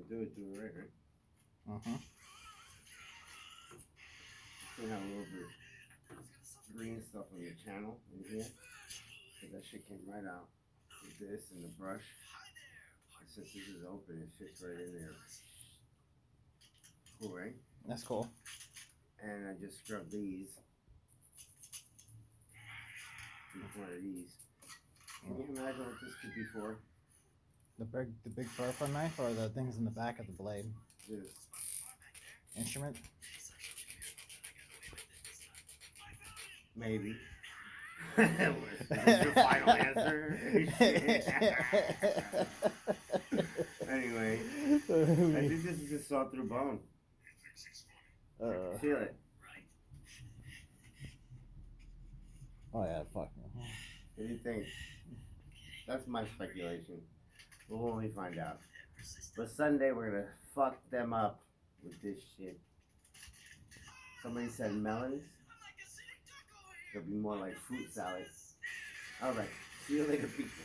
do it right, right? Uh-huh. You have a little bit of green stuff on your channel in here. So that shit came right out with this and the brush. And since this is open, it fits right in there. Cool, right? That's cool. And I just scrubbed these. Each one of these. Can you imagine what this could be for? The big perforator knife or the things in the back of the blade? This. Instrument? Maybe. Is this your final answer? Anyway, I think this is just saw through bone. Feel it. Oh yeah, fuck. What do you think? That's my speculation. We'll only find out. But Sunday we're gonna fuck them up with this shit. Somebody said melons. It'll be more like fruit salad. Alright, see you later, people.